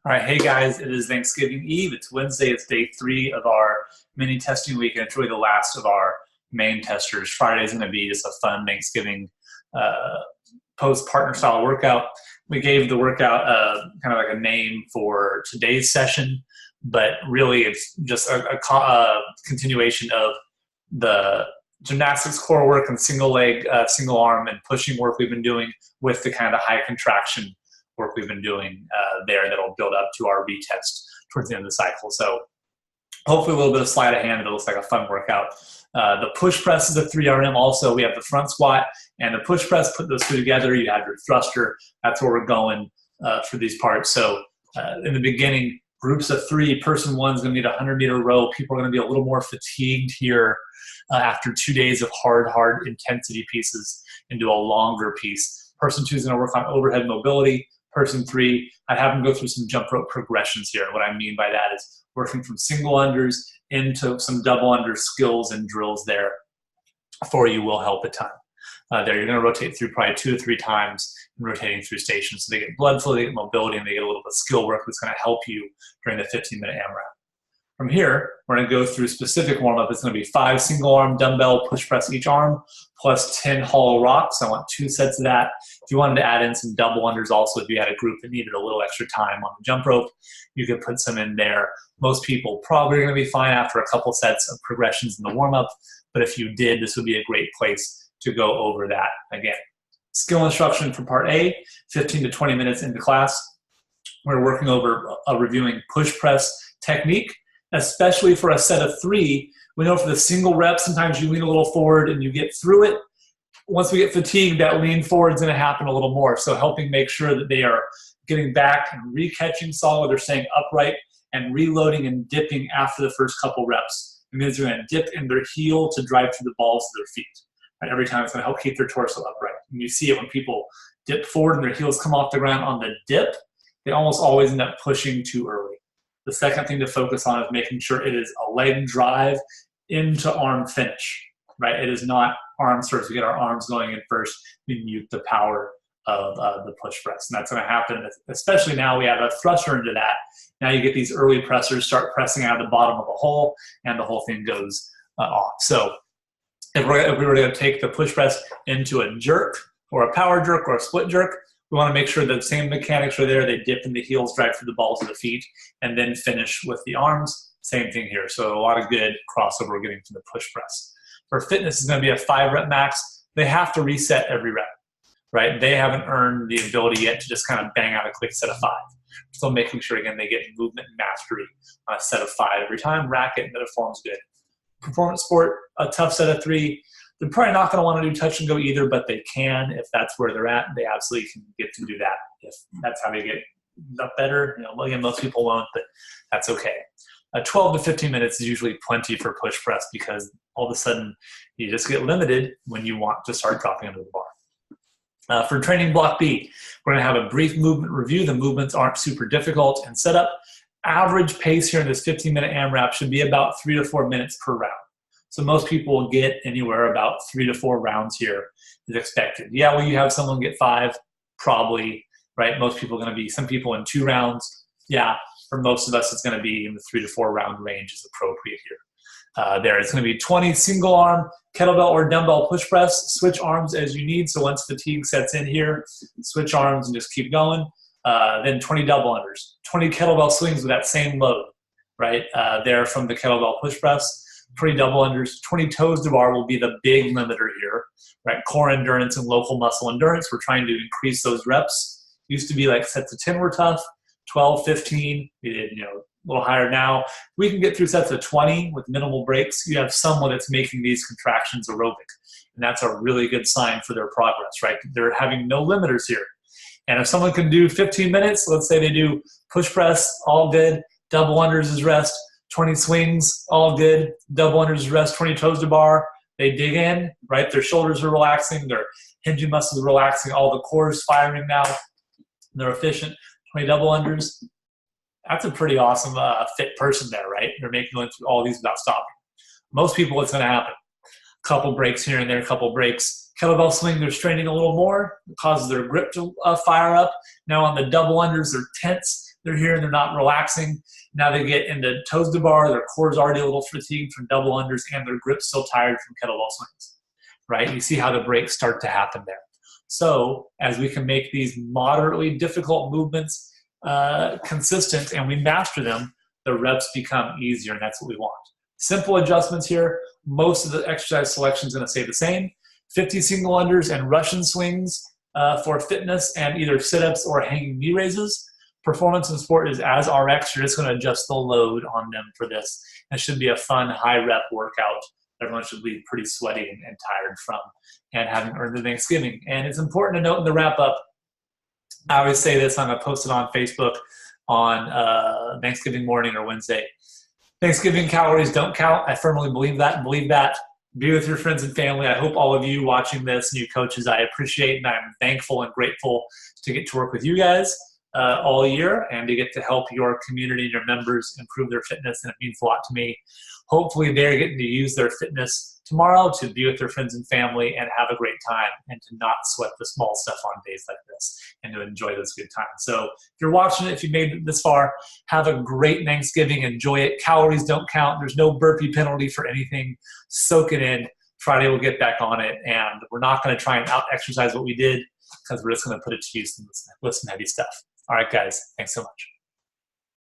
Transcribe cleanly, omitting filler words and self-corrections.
All right, hey guys, it is Thanksgiving Eve. It's Wednesday. It's day 3 of our mini testing week, and it's really the last of our main testers. Friday is going to be just a fun Thanksgiving post-partner style workout. We gave the workout kind of like a name for today's session, but really it's just a continuation of the gymnastics core work and single leg, single arm, and pushing work we've been doing with the kind of high contraction work we've been doing there that'll build up to our retest towards the end of the cycle. So hopefully a little bit of sleight of hand. It looks like a fun workout. The push press is a 3RM also. We have the front squat and the push press. Put those two together. You have your thruster. That's where we're going for these parts. So in the beginning, groups of 3, person 1 is going to need a 100-meter row. People are going to be a little more fatigued here after 2 days of hard intensity pieces into a longer piece. Person 2 is going to work on overhead mobility. Person 3, I'd have them go through some jump rope progressions here. What I mean by that is working from single unders into some double under skills and drills there for you will help a ton. There, you're going to rotate through probably 2 to 3 times and rotating through stations. So they get blood flow, they get mobility, and they get a little bit of skill work that's going to help you during the 15-minute AMRAP. From here, we're going to go through specific warm-up. It's going to be 5 single-arm dumbbell push press each arm, plus 10 hollow rocks. I want 2 sets of that. If you wanted to add in some double unders also, if you had a group that needed a little extra time on the jump rope, you could put some in there. Most people probably are going to be fine after a couple sets of progressions in the warm-up, but if you did, this would be a great place to go over that again. Skill instruction for part A, 15 to 20 minutes into class. We're working over reviewing push press technique, especially for a set of 3. We know for the single rep, sometimes you lean a little forward and you get through it. Once we get fatigued, that lean forward is going to happen a little more. So helping make sure that they are getting back and re-catching solid, they're staying upright and reloading and dipping after the first couple reps. It means they're going to dip in their heel to drive through the balls of their feet. And every time it's going to help keep their torso upright. And you see it when people dip forward and their heels come off the ground on the dip, they almost always end up pushing too early. The second thing to focus on is making sure it is a leg drive into arm finish, right? It is not arms first. We get our arms going in first. We mute the power of the push press. And that's going to happen, especially now we have a thruster into that. Now you get these early pressers start pressing out of the bottom of the hole, and the whole thing goes off. So if we were to take the push press into a jerk or a power jerk or a split jerk, we want to make sure the same mechanics are there. They dip in the heels, drive through the balls of the feet, and then finish with the arms. Same thing here. So a lot of good crossover we're getting from the push press. For fitness, it's going to be a 5-rep max. They have to reset every rep, right? They haven't earned the ability yet to just kind of bang out a quick set of 5. Still making sure, again, they get movement and mastery on a set of 5 every time. Rack it, and that it forms good. Performance sport, a tough set of 3. They're probably not going to want to do touch and go either, but they can if that's where they're at. They absolutely can get to do that if that's how they get up better. You know, again, most people won't, but that's okay. 12 to 15 minutes is usually plenty for push press because all of a sudden you just get limited when you want to start dropping under the bar. For training block B, we're going to have a brief movement review. The movements aren't super difficult and set up. Average pace here in this 15-minute AMRAP should be about 3 to 4 minutes per round. So most people will get anywhere about 3 to 4 rounds here is expected. Yeah, will you have someone get 5? Probably, right? Most people are going to be, some people in 2 rounds. Yeah, for most of us, it's going to be in the 3 to 4 round range is appropriate here. There, it's going to be 20 single arm, kettlebell or dumbbell push press. Switch arms as you need. So once fatigue sets in here, switch arms and just keep going. Then 20 double unders, 20 kettlebell swings with that same load, right? There from the kettlebell push press. 20 double unders, 20 toes to bar will be the big limiter here, right? Core endurance and local muscle endurance. We're trying to increase those reps. Used to be like sets of 10 were tough, 12, 15, we did, a little higher now. We can get through sets of 20 with minimal breaks. You have someone that's making these contractions aerobic, and that's a really good sign for their progress, right? They're having no limiters here. And if someone can do 15 minutes, let's say they do push press, all good, double unders is rest, 20 swings, all good. Double unders rest, 20 toes to bar. They dig in, right? Their shoulders are relaxing. Their hinging muscles are relaxing. All the core is firing now. They're efficient. 20 double unders. That's a pretty awesome fit person there, right? They're making it through all these without stopping. Most people, it's going to happen. A couple breaks here and there, a couple breaks. Kettlebell swing, they're straining a little more. It causes their grip to fire up. Now on the double unders, they're tense. they're here and they're not relaxing. Now they get into toes to bar, their core's already a little fatigued from double unders, and their grip's still tired from kettlebell swings, right? You see how the breaks start to happen there. So as we can make these moderately difficult movements consistent and we master them, the reps become easier, and that's what we want. Simple adjustments here. Most of the exercise selection is going to stay the same. 50 single unders and Russian swings for fitness and either sit-ups or hanging knee raises. Performance in sport is as RX. You're just going to adjust the load on them for this. It should be a fun, high-rep workout. Everyone should be pretty sweaty and tired from and having earned their Thanksgiving. And it's important to note in the wrap-up, I always say this, I'm going to post it on Facebook on Thanksgiving morning or Wednesday. Thanksgiving calories don't count. I firmly believe that and believe that. Be with your friends and family. I hope all of you watching this, new coaches, I appreciate and I'm thankful and grateful to get to work with you guys all year and to get to help your community and your members improve their fitness, and it means a lot to me. Hopefully they're getting to use their fitness tomorrow to be with their friends and family and have a great time and to not sweat the small stuff on days like this and to enjoy those good times. So if you're watching it, if you made it this far, have a great Thanksgiving. Enjoy it. Calories don't count. There's no burpee penalty for anything. Soak it in. Friday we'll get back on it, and we're not going to try and out-exercise what we did because we're just going to put it to use and listen heavy stuff. All right, guys. Thanks so much.